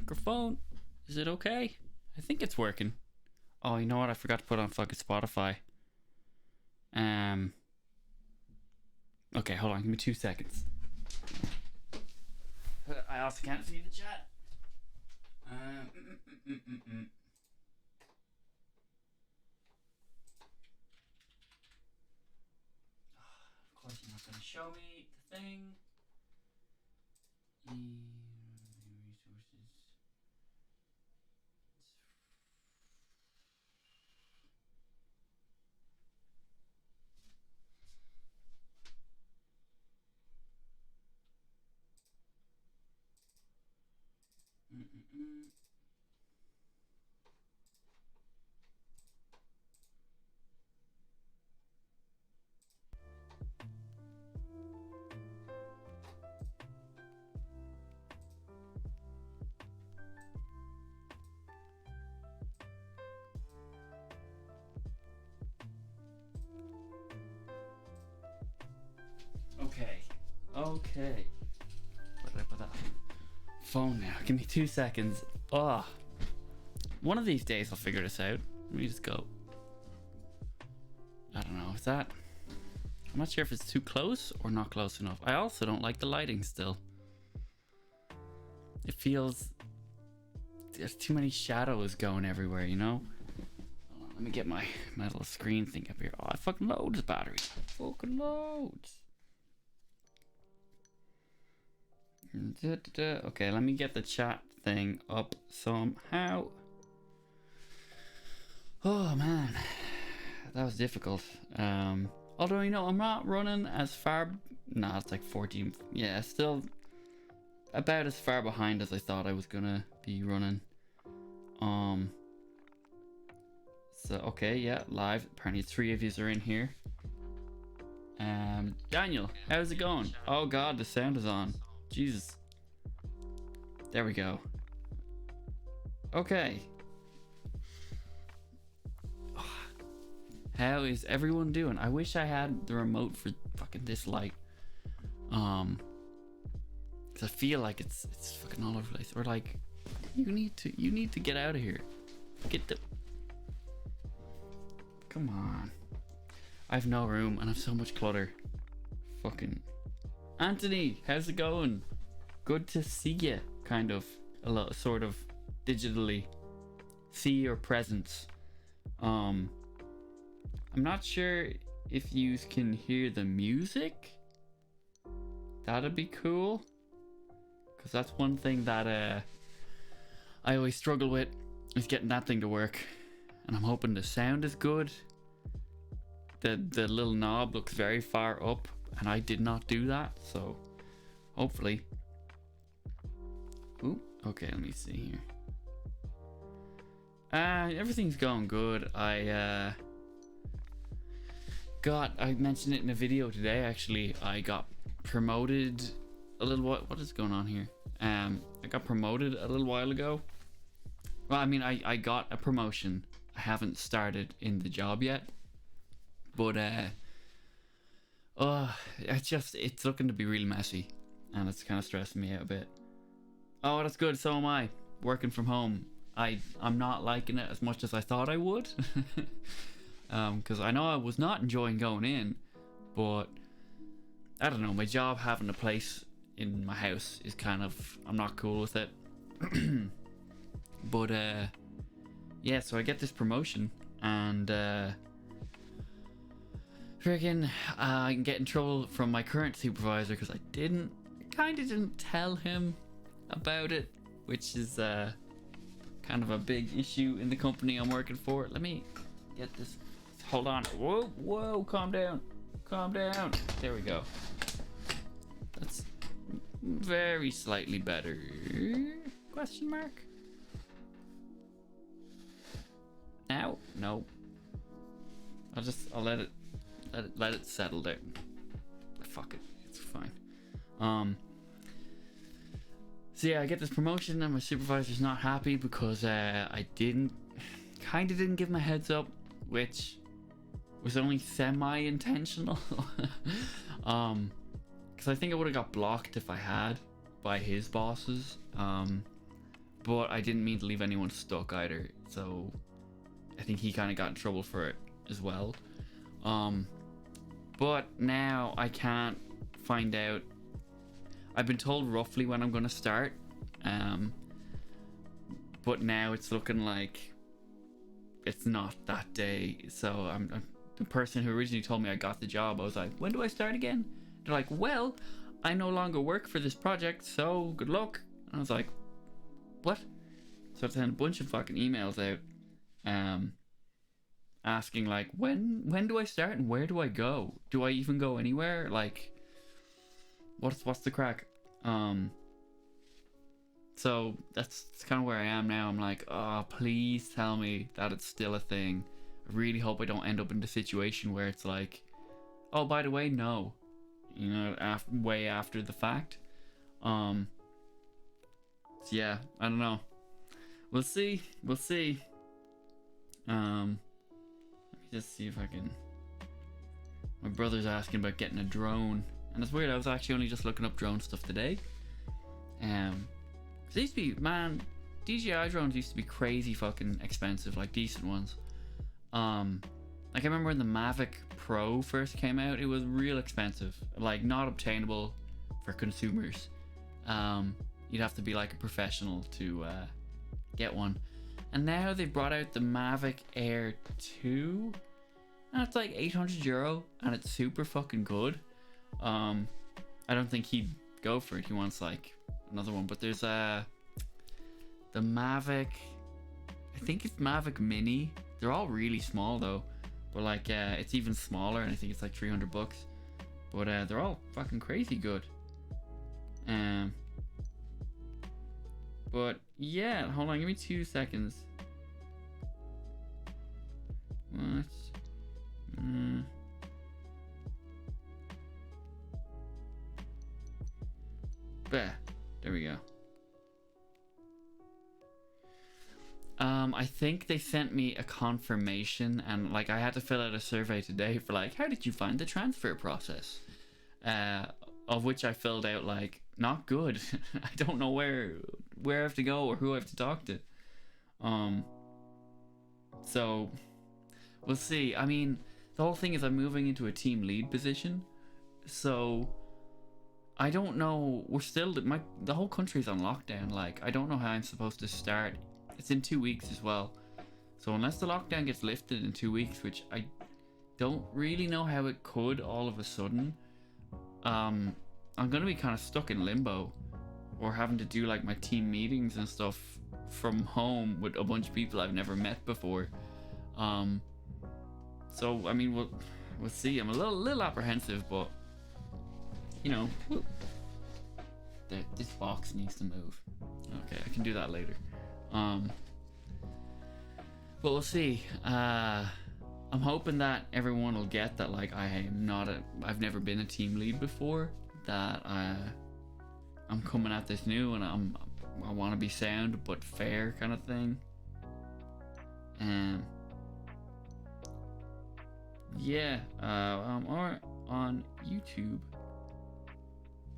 microphone. Is it okay? I think it's working. Oh, you know what? I forgot to put on fucking Spotify. Okay, hold on. Give me 2 seconds. I also can't see the chat. Of course, you're not going to show me the thing. Resources. Okay. Where did I put that phone now? Give me 2 seconds. Oh. One of these days I'll figure this out. Let me just go. I don't know. Is that... I'm not sure if it's too close or not close enough. I also don't like the lighting still. It feels... There's too many shadows going everywhere, you know? Hold on, let me get my little screen thing up here. Oh, I fucking loads of batteries. Fucking loads. Okay, let me get the chat thing up somehow. Oh man, that was difficult. Although, you know, I'm not running as far. Nah, it's like 14. Yeah, still about as far behind as I thought I was gonna be running. So okay, yeah, live. Apparently 3 of yous are in here. Daniel, how's it going? Oh god, the sound is on. Jesus. There we go. Okay. How is everyone doing? I wish I had the remote for fucking this light. Cause I feel like it's fucking all over the place. Or like, you need to get out of here. Get the... Come on. I have no room and I have so much clutter. Fucking... Anthony, how's it going? Good to see you, kind of, a lot, sort of, digitally. See your presence. I'm not sure if you can hear the music. That'd be cool. Because that's one thing that I always struggle with, is getting that thing to work. And I'm hoping the sound is good. The little knob looks very far up, and I did not do that, so hopefully. Ooh, okay, let me see here. Everything's going good. I mentioned it in a video today, actually. I got promoted a little while. What is going on here? I got promoted a little while ago. Well, I mean, I got a promotion. I haven't started in the job yet, but it's looking to be really messy, and it's kind of stressing me out a bit. Oh, that's good. So am I. Working from home. I'm not liking it as much as I thought I would. Because I know I was not enjoying going in, but I don't know. My job having a place in my house is kind of... I'm not cool with it. But yeah, so I get this promotion, and freaking I can get in trouble from my current supervisor because I kind of didn't tell him about it, which is kind of a big issue in the company I'm working for. Let me get this. Hold on. Whoa, calm down. There we go. That's very slightly better. Question mark? Now? No. I'll let it settle down. Fuck it. It's fine. So yeah, I get this promotion and my supervisor's not happy because I didn't give him a heads up, which was only semi-intentional. Because I think I would have got blocked if I had by his bosses. but I didn't mean to leave anyone stuck either. So I think he kind of got in trouble for it as well. But now I can't find out. I've been told roughly when I'm gonna start, but now it's looking like it's not that day. So I'm the person who originally told me I got the job. I was like, when do I start again? They're like, well, I no longer work for this project, so good luck. And I was like, what? So I sent a bunch of fucking emails out, asking like, when do I start and where do I go? Do I even go anywhere? Like, what's the crack? So that's kind of where I am now. I'm like, oh, please tell me that it's still a thing. I really hope I don't end up in the situation where it's like, oh, by the way, no, you know, way after the fact. So yeah, I don't know. We'll see. Let me just see if I can. My brother's asking about getting a drone, and it's weird. I was actually only just looking up drone stuff today. Cause they used to be, man, DJI drones used to be crazy fucking expensive, like decent ones. Like I remember when the Mavic Pro first came out, it was real expensive, like not obtainable for consumers. You'd have to be like a professional to get one. And now they've brought out the Mavic Air 2, and it's like €800, and it's super fucking good. I don't think he'd go for it. He wants like another one. But there's the Mavic, I think it's Mavic Mini. They're all really small though, but like it's even smaller, and I think it's like $300. But they're all fucking crazy good. But yeah, hold on, give me 2 seconds. What? There we go. I think they sent me a confirmation, and like I had to fill out a survey today for like, how did you find the transfer process? Of which I filled out like, not good. I don't know where I have to go or who I have to talk to. So we'll see. I mean, the whole thing is I'm moving into a team lead position, so I don't know. We're still the whole country's on lockdown. Like I don't know how I'm supposed to start. It's in 2 weeks as well. So unless the lockdown gets lifted in 2 weeks, which I don't really know how it could all of a sudden, I'm gonna be kind of stuck in limbo, or having to do like my team meetings and stuff from home with a bunch of people I've never met before. So I mean, we'll see. I'm a little apprehensive, but you know, this box needs to move. Okay, I can do that later. But we'll see. I'm hoping that everyone will get that, like, I've never been a team lead before, that I'm coming at this new, and I want to be sound but fair kind of thing. Yeah, I'm on YouTube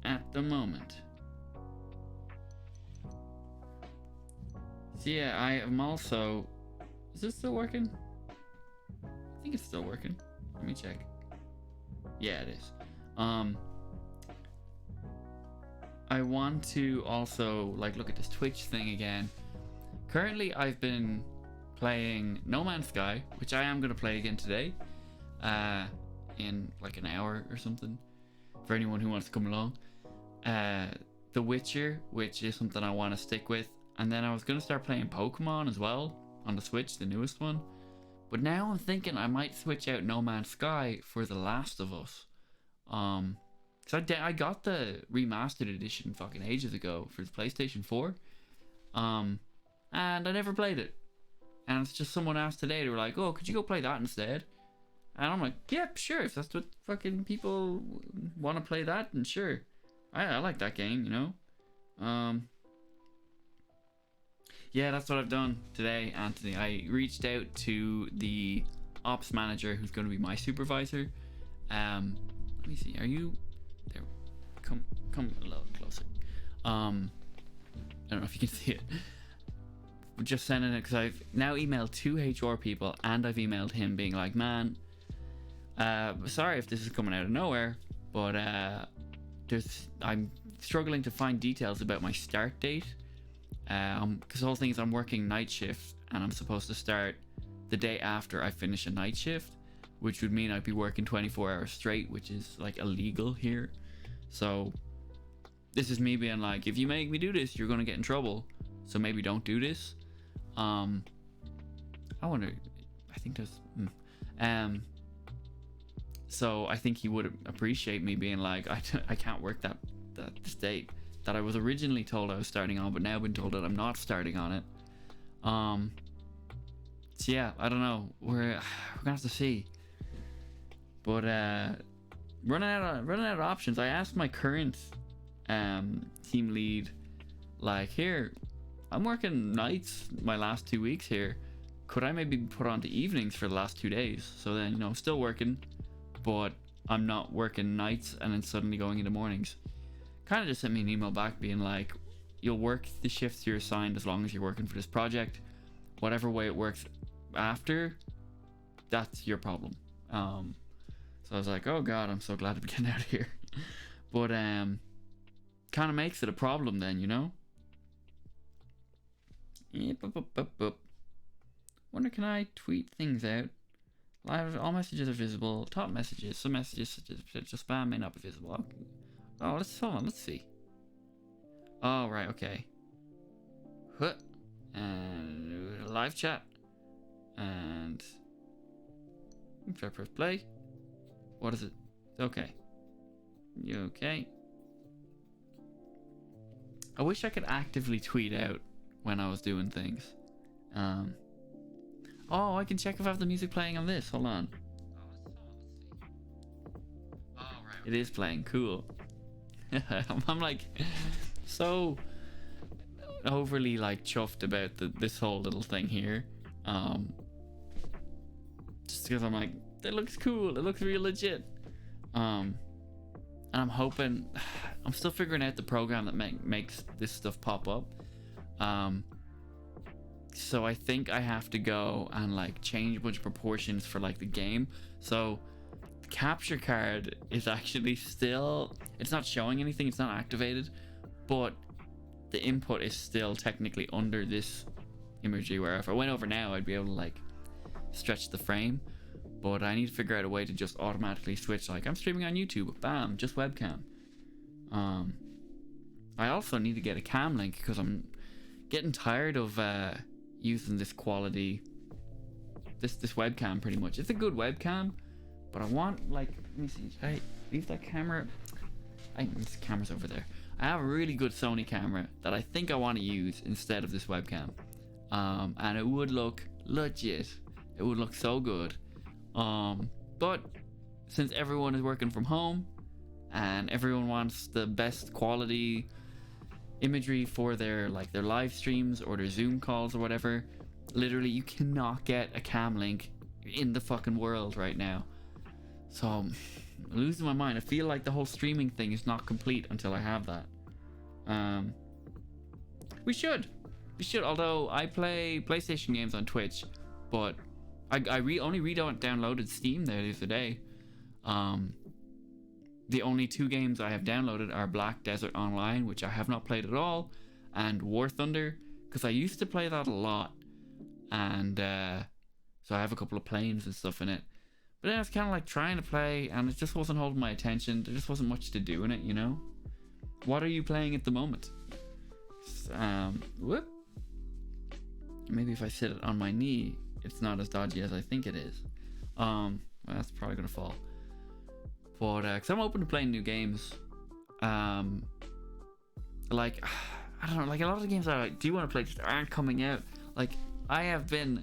at the moment. So yeah, I am also. Is this still working? I think it's still working. Let me check. Yeah, it is. I want to also like look at this Twitch thing again. Currently, I've been playing No Man's Sky, which I am gonna play again today, in like an hour or something. For anyone who wants to come along. The Witcher, which is something I want to stick with. And then I was going to start playing Pokemon as well on the Switch, the newest one. But now I'm thinking I might switch out No Man's Sky for The Last of Us. Because I got the remastered edition fucking ages ago for the PlayStation 4. And I never played it. And it's just someone asked today, they were like, oh, could you go play that instead? And I'm like, yeah, sure, if that's what fucking people want to play that, then sure. I like that game, you know? Yeah, that's what I've done today, Anthony. I reached out to the ops manager who's going to be my supervisor. Let me see, are you there? Come a little closer. I don't know if you can see it. just sending it because I've now emailed 2 HR people and I've emailed him being like, man, sorry if this is coming out of nowhere, but I'm struggling to find details about my start date. Because the whole thing is I'm working night shift and I'm supposed to start the day after I finish a night shift, which would mean I'd be working 24 hours straight, which is like illegal here. So this is me being like, if you make me do this, you're gonna get in trouble. So maybe don't do this. I wonder. I think there's. So I think he would appreciate me being like, I can't work that this date that I was originally told I was starting on, but now been told that I'm not starting on it. So yeah, I don't know. We're gonna have to see. But running out of options. I asked my current team lead, like, here, I'm working nights my last 2 weeks here. Could I maybe put on to evenings for the last 2 days? So then, you know, I'm still working, but I'm not working nights and then suddenly going into mornings. Kind of just sent me an email back being like, you'll work the shifts you're assigned as long as you're working for this project. Whatever way it works after, that's your problem. So I was like, oh god, I'm so glad to be getting out of here. But kind of makes it a problem then, you know? Wonder, can I tweet things out? Live, all messages are visible. Top messages, some messages such as spam may not be visible. Oh, hold on, let's see. Oh, right, okay. And live chat. And if I press play, what is it? Okay. You okay? I wish I could actively tweet out when I was doing things. Oh, I can check if I have the music playing on this. Hold on. Oh, right. It is playing. Cool. I'm like so overly like chuffed about this whole little thing here. Just because I'm like, that looks cool. It looks real legit. And I'm hoping, I'm still figuring out the program that makes this stuff pop up. So I think I have to go and like change a bunch of proportions for like the game. So the capture card is actually still, it's not showing anything, it's not activated, but the input is still technically under this imagery, where if I went over now I'd be able to like stretch the frame. But I need to figure out a way to just automatically switch, like I'm streaming on YouTube, bam, just webcam. I also need to get a cam link because I'm getting tired of using this quality, this webcam pretty much. It's a good webcam, but I want, like, let me see, should I leave that camera? This camera's over there. I have a really good Sony camera that I think I want to use instead of this webcam. And it would look legit. It would look so good. But since everyone is working from home and everyone wants the best quality imagery for their live streams or their Zoom calls or whatever, literally you cannot get a cam link in the fucking world right now. So I'm losing my mind. I feel like the whole streaming thing is not complete until I have that. We should, although I play PlayStation games on Twitch, but I only downloaded Steam there the other day. The only 2 games I have downloaded are Black Desert Online, which I have not played at all, and War Thunder, because I used to play that a lot, and so I have a couple of planes and stuff in it. But then I was kind of like trying to play, and it just wasn't holding my attention. There just wasn't much to do in it, you know? What are you playing at the moment? Whoop. Maybe if I sit it on my knee, it's not as dodgy as I think it is. Well, that's probably gonna fall. But because I'm open to playing new games. Like, I don't know, like a lot of the games I do want to play just aren't coming out. Like, I have been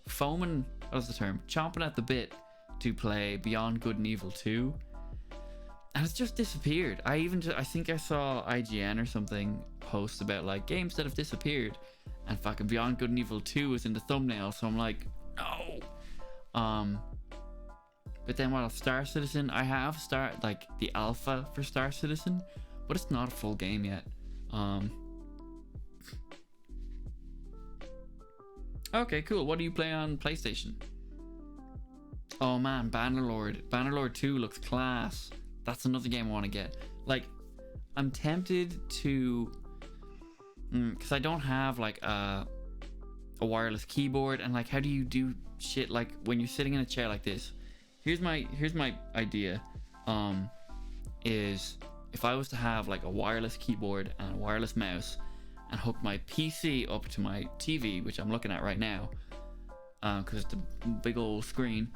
foaming, what's the term, chomping at the bit to play Beyond Good and Evil 2, and it's just disappeared. I think I saw IGN or something post about like games that have disappeared, and fucking Beyond Good and Evil 2 is in the thumbnail, so I'm like, no. But then while Star Citizen, I have like the alpha for Star Citizen, but it's not a full game yet. Okay, cool. What do you play on PlayStation? Oh man, Bannerlord. Bannerlord 2 looks class. That's another game I want to get. Like, I'm tempted to, because I don't have like a wireless keyboard, and like, how do you do shit like when you're sitting in a chair like this? Here's my idea. Is if I was to have like a wireless keyboard and a wireless mouse, and hook my PC up to my TV, which I'm looking at right now, because it's a big old screen,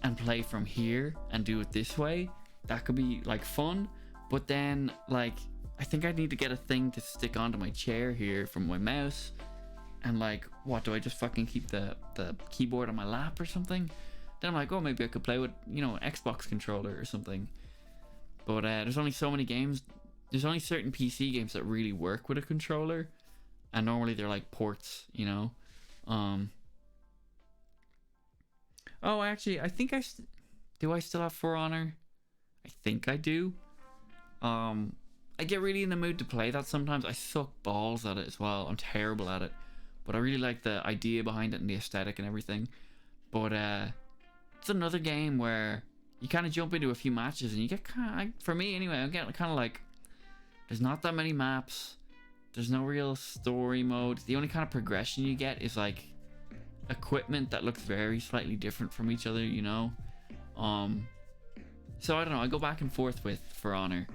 and play from here and do it this way, that could be like fun. But then like, I think I need to get a thing to stick onto my chair here from my mouse, and like, what do I just fucking keep the keyboard on my lap or something? Then I'm like, oh, maybe I could play with, you know, an Xbox controller or something. But there's only so many games. There's only certain PC games that really work with a controller, and normally they're like ports, you know. Oh, actually, I think do I still have For Honor? I think I do. I get really in the mood to play that sometimes. I suck balls at it as well. I'm terrible at it, but I really like the idea behind it and the aesthetic and everything. But it's another game where you kind of jump into a few matches and you get kind of, for me anyway, I'm getting kind of like, there's not that many maps. There's no real story mode. The only kind of progression you get is like equipment that looks very slightly different from each other, you know. So I don't know. I go back and forth with For Honor,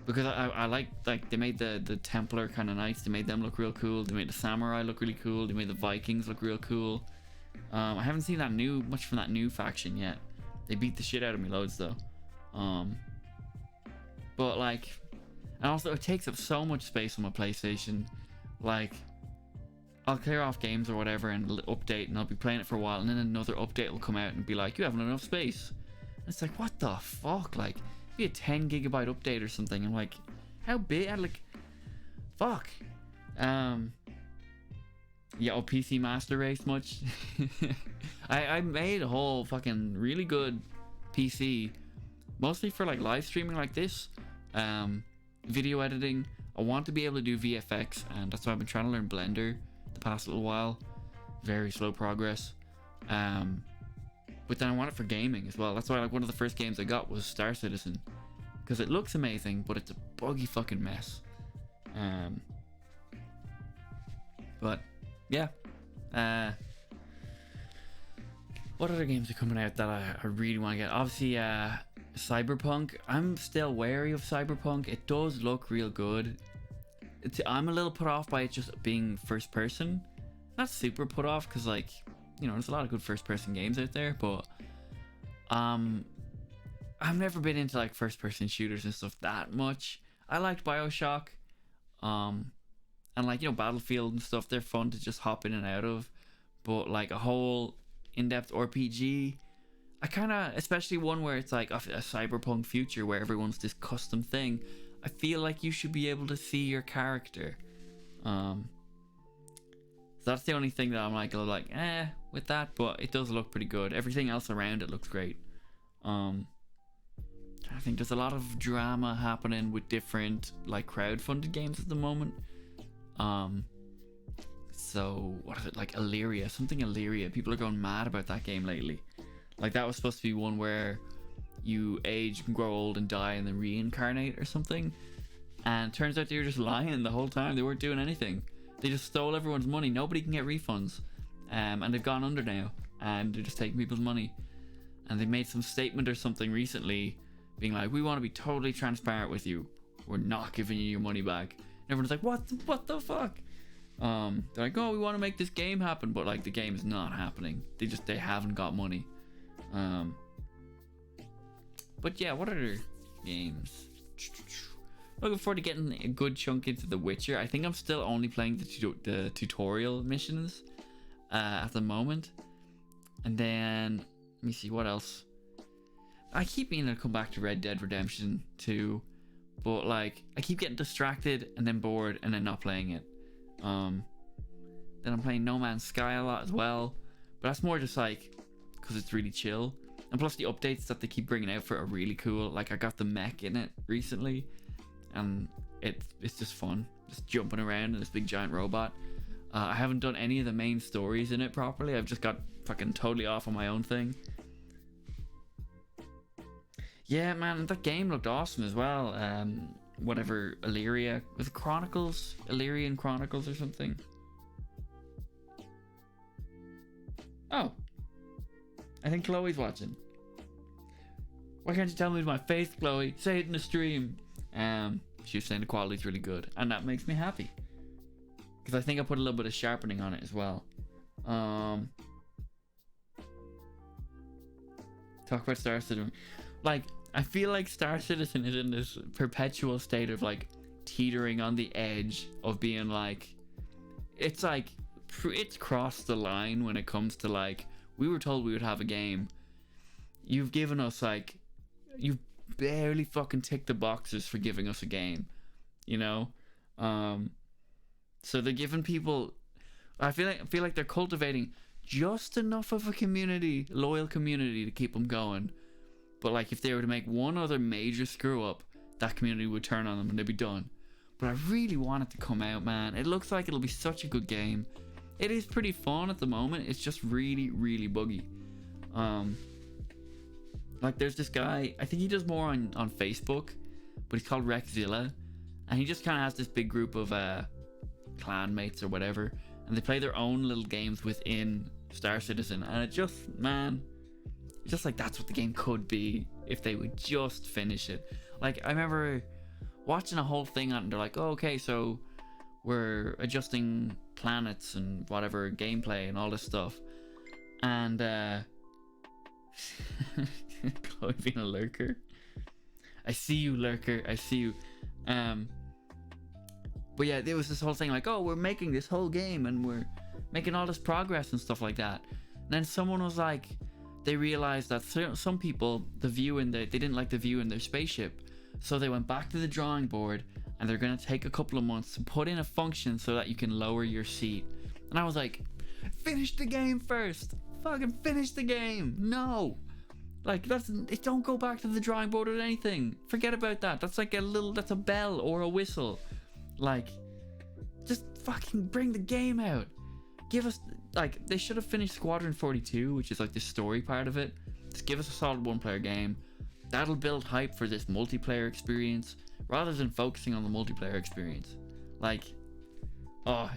because I like they made the Templar kind of knights. They made them look real cool. They made the samurai look really cool. They made the Vikings look real cool. I haven't seen much from that new faction yet. They beat the shit out of me loads though. But like, and also it takes up so much space on my PlayStation. Like, I'll clear off games or whatever and update, and I'll be playing it for a while, and then another update will come out and be like, you haven't enough space. And it's like, what the fuck? Like, be a 10 gigabyte update or something. I'm like, how big? I'm like, fuck. Yeah, oh, PC Master Race much? I made a whole fucking really good PC, mostly for like live streaming like this, video editing. I want to be able to do VFX, and that's why I've been trying to learn Blender the past little while. Very slow progress. But then I want it for gaming as well. That's why like one of the first games I got was Star Citizen, because it looks amazing, but it's a buggy fucking mess. But yeah, what other games are coming out that I really want to get? Obviously, Cyberpunk. I'm still wary of Cyberpunk. It does look real good. I'm a little put off by it just being first person. Not super put off, because like, you know, there's a lot of good first person games out there, but I've never been into like first person shooters and stuff that much. I liked BioShock, and like, you know, Battlefield and stuff. They're fun to just hop in and out of, but like a whole in-depth RPG, I kind of, especially one where it's like a cyberpunk future where everyone's this custom thing, I feel like you should be able to see your character. So that's the only thing that I'm like with that, but it does look pretty good. Everything else around it looks great. I think there's a lot of drama happening with different like crowdfunded games at the moment. So what is it, like Illyria? Something Illyria. People are going mad about that game lately. Like, that was supposed to be one where you age, you can grow old and die and then reincarnate or something. And it turns out they were just lying the whole time. They weren't doing anything. They just stole everyone's money. Nobody can get refunds. And they've gone under now. And they're just taking people's money. And they made some statement or something recently being like, we want to be totally transparent with you. We're not giving you your money back. And everyone's like, what the fuck? They're like, oh, we want to make this game happen. But like, the game is not happening. They haven't got money. But yeah, what other games? Looking forward to getting a good chunk into The Witcher. I think I'm still only playing the tutorial missions at the moment. And then, let me see, what else? I keep meaning to come back to Red Dead Redemption 2, but like, I keep getting distracted and then bored and then not playing it. Then I'm playing No Man's Sky a lot as well, but that's more just like because it's really chill. And plus the updates that they keep bringing out for it are really cool. Like, I got the mech in it recently, and it's just fun, just jumping around in this big giant robot. I haven't done any of the main stories in it properly. I've just got fucking totally off on my own thing. Yeah, man, that game looked awesome as well. Whatever, Illyria, was it Chronicles? Illyrian Chronicles or something? Oh, I think Chloe's watching. Why can't you tell me to my face, Chloe? Say it in the stream. She was saying the quality's really good, and that makes me happy, because I think I put a little bit of sharpening on it as well. Talk about Star Citizen. Like, I feel like Star Citizen is in this perpetual state of like teetering on the edge of being like, it's crossed the line when it comes to like, we were told we would have a game. You've given us like, you've barely fucking ticked the boxes for giving us a game, you know? So they're giving people, I feel like they're cultivating just enough of a community, loyal community, to keep them going. But like, if they were to make one other major screw up, that community would turn on them and they'd be done. But I really want it to come out, man. It looks like it'll be such a good game. It is pretty fun at the moment. It's just really, really buggy. Like, there's this guy, I think he does more on Facebook, but he's called Rexzilla, and he just kind of has this big group of clan mates or whatever, and they play their own little games within Star Citizen, and it just, man, it's just like, that's what the game could be if they would just finish it. Like, I remember watching a whole thing on it, and they're like, oh, okay, so we're adjusting planets and whatever, gameplay and all this stuff, and Chloe being a lurker. I see you, lurker, I see you. But yeah, there was this whole thing like, oh, we're making this whole game and we're making all this progress and stuff like that. And then someone was like, they realized that some people, the view in they didn't like the view in their spaceship, so they went back to the drawing board, and they're gonna take a couple of months to put in a function so that you can lower your seat. And I was like, finish the game first. Fucking finish the game. No, like, don't go back to the drawing board or anything. Forget about that. That's like that's a bell or a whistle. Like, just fucking bring the game out. Give us, like, they should have finished Squadron 42, which is like the story part of it. Just give us a solid one-player game. That'll build hype for this multiplayer experience, rather than focusing on the multiplayer experience. Like, oh,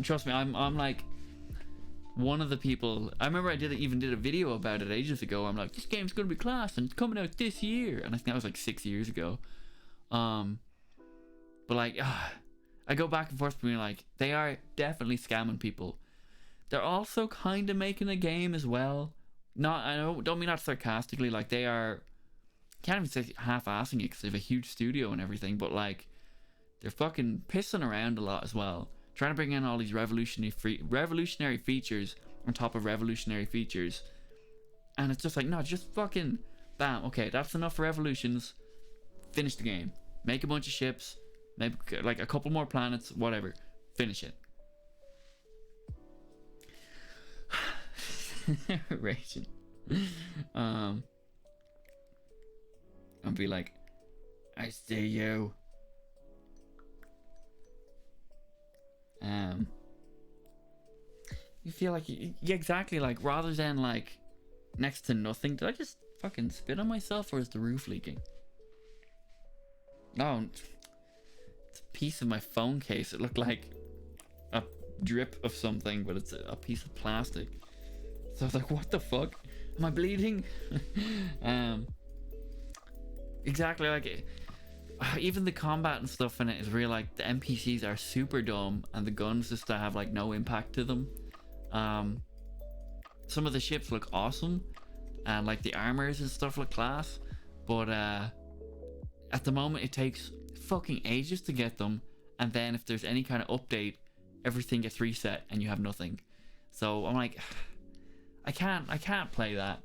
trust me, I'm like one of the people. I remember I even did a video about it ages ago. I'm like, this game's gonna be class and it's coming out this year, and I think that was like 6 years ago. But like, I go back and forth between, like, they are definitely scamming people. They're also kind of making a game as well. Don't mean that sarcastically. Like, they are, can't even say half-assing it because they have a huge studio and everything, but like, they're fucking pissing around a lot as well, trying to bring in all these revolutionary features on top of revolutionary features, and it's just like, no, just fucking bam, okay, that's enough revolutions, finish the game, make a bunch of ships, maybe like a couple more planets, whatever, finish it. Raging. I'll be like, I see you. You feel like, yeah, exactly, like, rather than like next to nothing. Did I just fucking spit on myself, or is the roof leaking? Oh, it's a piece of my phone case. It looked like a drip of something, but it's a piece of plastic. So I was like, what the fuck? Am I bleeding? Exactly, like, even the combat and stuff in it is real. Like, the NPCs are super dumb, and the guns just have like no impact to them. Some of the ships look awesome, and like the armors and stuff look class, but at the moment it takes fucking ages to get them, and then if there's any kind of update, everything gets reset and you have nothing. So I'm like, I can't play that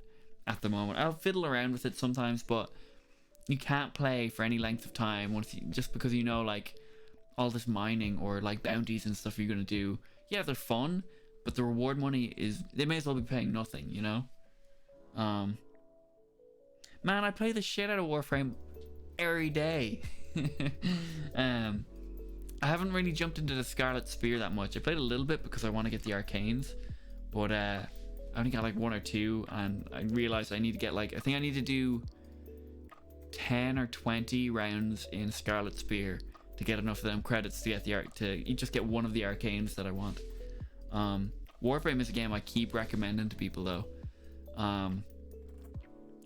at the moment. I'll fiddle around with it sometimes, but you can't play for any length of time just because you know, like, all this mining or like bounties and stuff you're gonna do. Yeah, they're fun, but the reward money is, they may as well be paying nothing, you know. Man, I play the shit out of Warframe every day. I haven't really jumped into the Scarlet Spear that much. I played a little bit because I want to get the arcanes, but I only got like 1 or 2, and I realized I need to get like, I think I need to do 10 or 20 rounds in Scarlet Spear to get enough of them credits to get to just get one of the arcanes that I want. Warframe is a game I keep recommending to people though.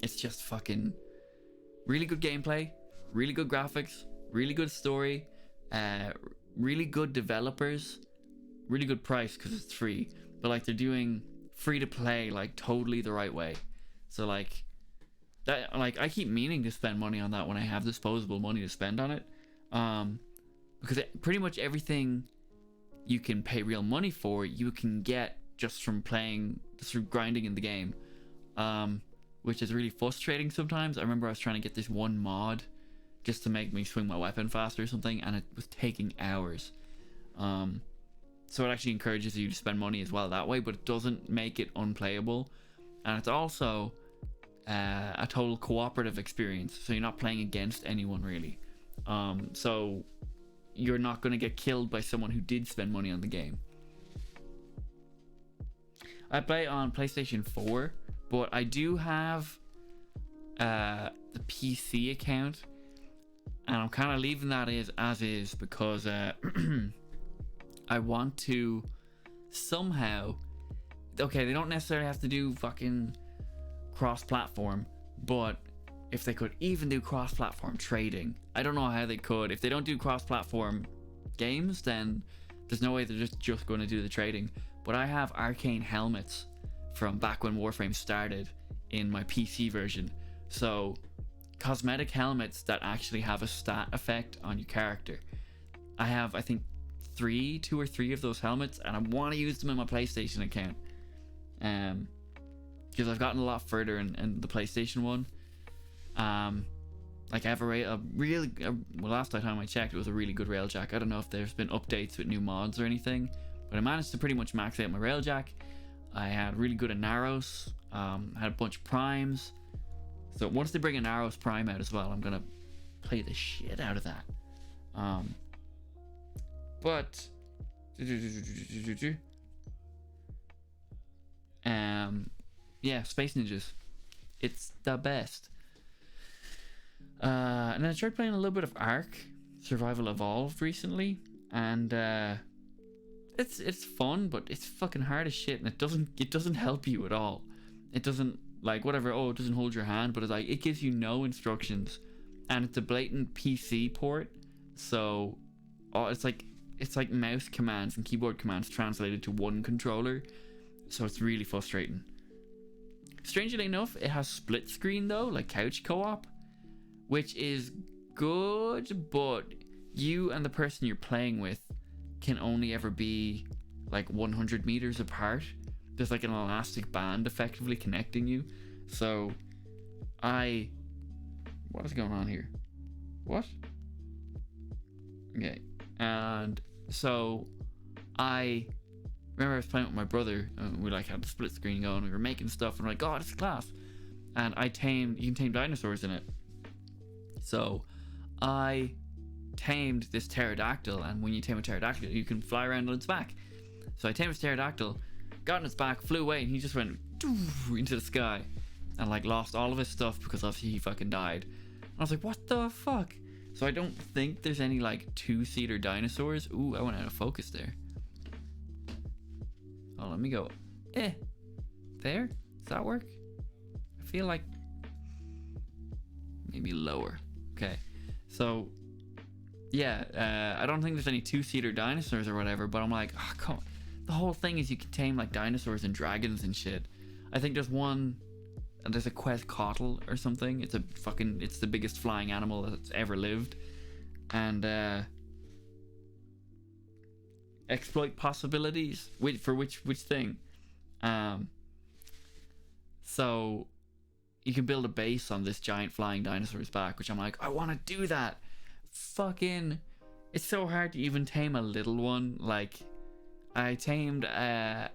It's just fucking really good gameplay, really good graphics, really good story, really good developers, really good price because it's free, but like they're doing free to play like totally the right way. So like that, like I keep meaning to spend money on that when I have disposable money to spend on it, because pretty much everything you can pay real money for you can get just from playing, just from grinding in the game, which is really frustrating sometimes. I remember I was trying to get this one mod just to make me swing my weapon faster or something, and it was taking hours. So it actually encourages you to spend money as well that way, but it doesn't make it unplayable. And it's also a total cooperative experience, so you're not playing against anyone really. So you're not going to get killed by someone who did spend money on the game. I play on PlayStation 4, but I do have the PC account, and I'm kind of leaving that as is because I want to somehow, okay, they don't necessarily have to do fucking cross-platform, but if they could even do cross-platform trading, I don't know how they could. If they don't do cross-platform games, then there's no way they're just going to do the trading. But I have arcane helmets from back when Warframe started in my PC version, so cosmetic helmets that actually have a stat effect on your character. I have, I think, 2 or 3 of those helmets, and I want to use them in my PlayStation account, because I've gotten a lot further in the PlayStation one. Like I have a really well, last time I checked, it was a really good railjack. I don't know if there's been updates with new mods or anything, but I managed to pretty much max out my railjack. I had really good Inaros, had a bunch of primes. So once they bring an Inaros prime out as well, I'm gonna play the shit out of that. But yeah, Space Ninjas, it's the best. And then I started playing a little bit of Ark Survival Evolved recently, and it's fun, but it's fucking hard as shit, and it doesn't help you at all. It doesn't, like, whatever, oh, it doesn't hold your hand, but it's like, it gives you no instructions, and it's a blatant PC port, so it's like mouse commands and keyboard commands translated to one controller, so it's really frustrating. Strangely enough, it has split screen though, like couch co-op, which is good, but you and the person you're playing with can only ever be like 100 meters apart. There's like an elastic band effectively connecting you. So what is going on here? What? Okay. And so I remember I was playing with my brother, and we like had the split screen going, we were making stuff, and we're like, oh, this is class. And you can tame dinosaurs in it. So I tamed this pterodactyl, and when you tame a pterodactyl, you can fly around on its back. So I tamed this pterodactyl, got on its back, flew away, and he just went into the sky, and like lost all of his stuff because obviously he fucking died. And I was like, what the fuck? So I don't think there's any like 2-seater dinosaurs. Ooh, I went out of focus there. Oh, let me go. There? Does that work? I feel like maybe lower. Okay. So yeah, I don't think there's any 2-seater dinosaurs or whatever, but I'm like, oh, come on. The whole thing is you can tame like dinosaurs and dragons and shit. I think there's a Quetzalcoatl or something. It's the biggest flying animal that's ever lived. And exploit possibilities. For which thing? So you can build a base on this giant flying dinosaur's back, which I'm like, I want to do that. Fucking, it's so hard to even tame a little one. Like, I tamed a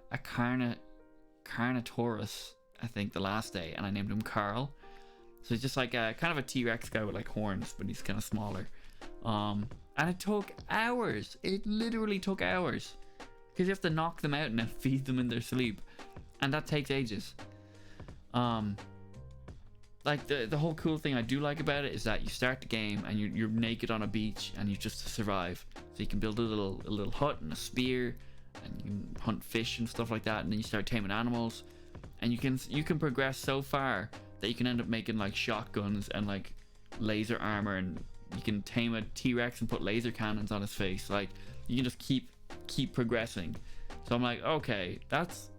Carnotaurus, I think, the last day, and I named him Carl. So he's just like a kind of a T-Rex guy with like horns, but he's kind of smaller. And it took hours. It literally took hours because you have to knock them out and then feed them in their sleep, and that takes ages. Like the whole cool thing I do like about it is that you start the game and you're naked on a beach and you just survive. So you can build a little hut and a spear, and you can hunt fish and stuff like that, and then you start taming animals, and you can progress so far that you can end up making like shotguns and like laser armor, and you can tame a T-Rex and put laser cannons on his face. Like you can just keep progressing. So I'm like, okay, that's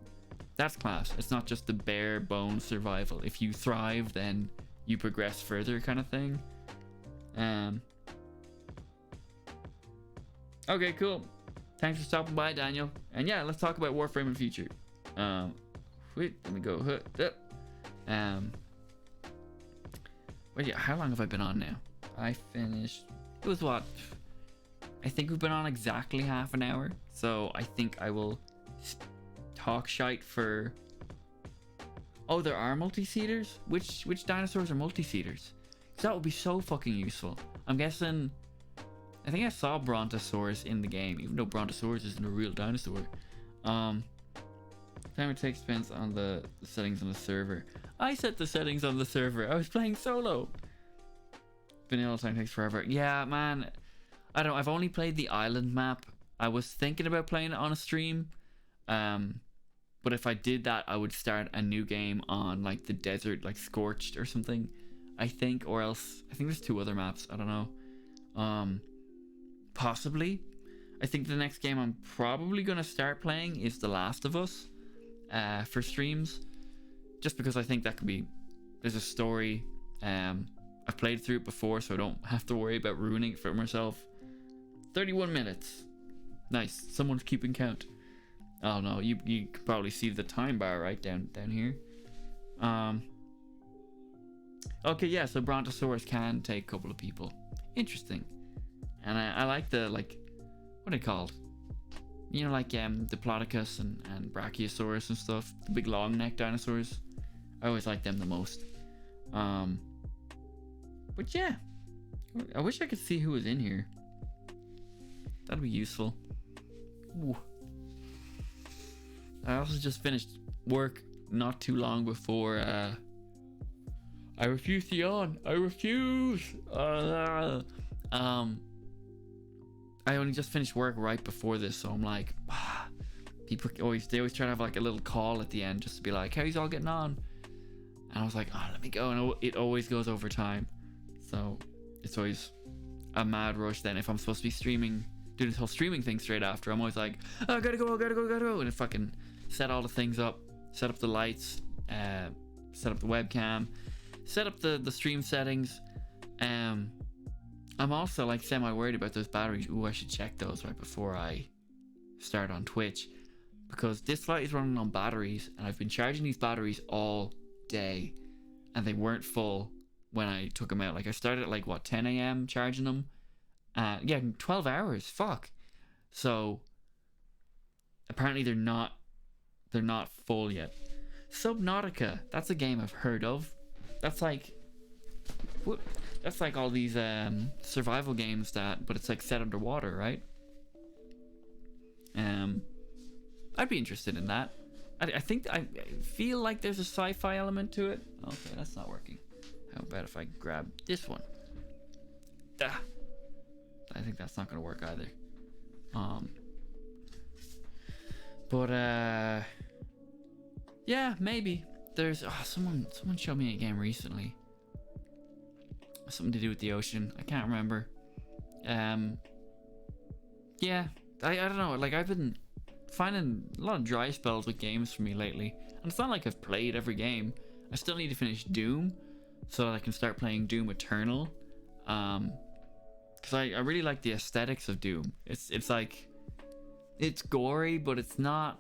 class. It's not just the bare bones survival. If you thrive, then you progress further, kind of thing. Okay, cool. Thanks for stopping by, Daniel. And yeah, let's talk about Warframe in future. Wait, let me go. Wait, yeah, how long have I been on now? I finished. It was what? I think we've been on exactly half an hour. So I think I will talk shite for. Oh, there are multi-seaters? Which dinosaurs are multi-seaters? That would be so fucking useful. I'm guessing. I think I saw Brontosaurus in the game, even though Brontosaurus isn't a real dinosaur. Time it takes depends on the settings on the server. I set the settings on the server. I was playing solo. Vanilla time takes forever. Yeah, man. I don't know. I've only played the island map. I was thinking about playing it on a stream. But if I did that, I would start a new game on like the desert, like Scorched or something, I think. Or else, I think there's 2 other maps. I don't know. Possibly. I think the next game I'm probably going to start playing is The Last of Us for streams. Just because I think that could be... There's a story. I've played through it before, so I don't have to worry about ruining it for myself. 31 minutes. Nice. Someone's keeping count. Oh no, you can probably see the time bar right down here. Okay, yeah, so Brontosaurus can take a couple of people. Interesting. And I like the, like, what are they called? You know, like Diplodocus and Brachiosaurus and stuff. The big long neck dinosaurs. I always like them the most. But yeah, I wish I could see who was in here. That'd be useful. Ooh. I also just finished work not too long before. I refuse to yawn. I refuse. I only just finished work right before this, so I'm like, people always try to have like a little call at the end just to be like, how's all getting on? And I was like, oh, let me go, and it always goes over time, so it's always a mad rush. Then if I'm supposed to be streaming, do this whole streaming thing straight after, I'm always like, oh, gotta go, and it fucking set all the things up, set up the lights, set up the webcam, set up the stream settings. I'm also like semi worried about those batteries. Ooh, I should check those right before I start on Twitch, because this light is running on batteries, and I've been charging these batteries all day, and they weren't full when I took them out. Like I started at like what 10 a.m. charging them. Yeah, 12 hours. Fuck. So apparently they're not full yet. Subnautica. That's a game I've heard of. That's like what? That's like all these survival games but it's like set underwater, right? I'd be interested in that. I feel like there's a sci-fi element to it. Okay, that's not working. How about if I grab this one? I think that's not gonna work either. But yeah, maybe. There's someone showed me a game recently. Something to do with the ocean. I can't remember. Yeah, I don't know. Like I've been finding a lot of dry spells with games for me lately, and it's not like I've played every game. I still need to finish Doom so that I can start playing Doom Eternal. Because I really like the aesthetics of Doom. It's like, it's gory, but it's not,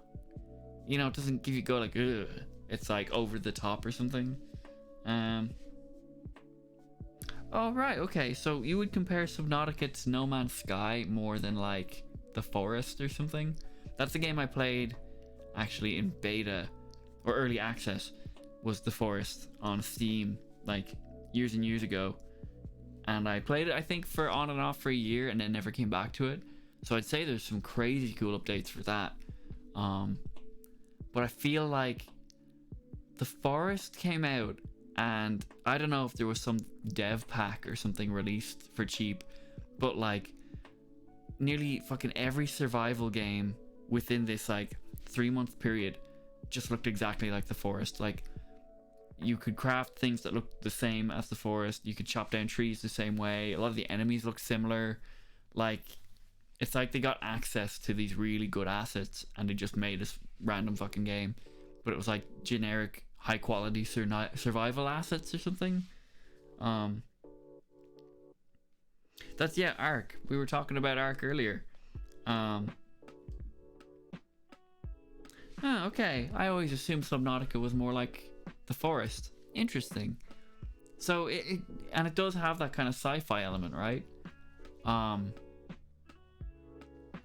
you know, it doesn't give you go like, ugh. It's like over the top or something. Oh, right, okay. So you would compare Subnautica to No Man's Sky more than like The Forest or something? That's the game I played actually in beta or early access, was The Forest on Steam like years and years ago. and I played it I think for on and off for a year and then never came back to it. So I'd say there's some crazy cool updates for that. But I feel like The Forest came out, and I don't know if there was some dev pack or something released for cheap, but like nearly fucking every survival game within this like 3-month period just looked exactly like The Forest. Like, you could craft things that looked the same as The Forest. You could chop down trees the same way. A lot of the enemies look similar. Like, it's like they got access to these really good assets and they just made this random fucking game. But it was like generic, high quality survival assets or something. That's, yeah, Ark. We were talking about Ark earlier. Okay. I always assumed Subnautica was more like The Forest. Interesting. So it does have that kind of sci-fi element, right?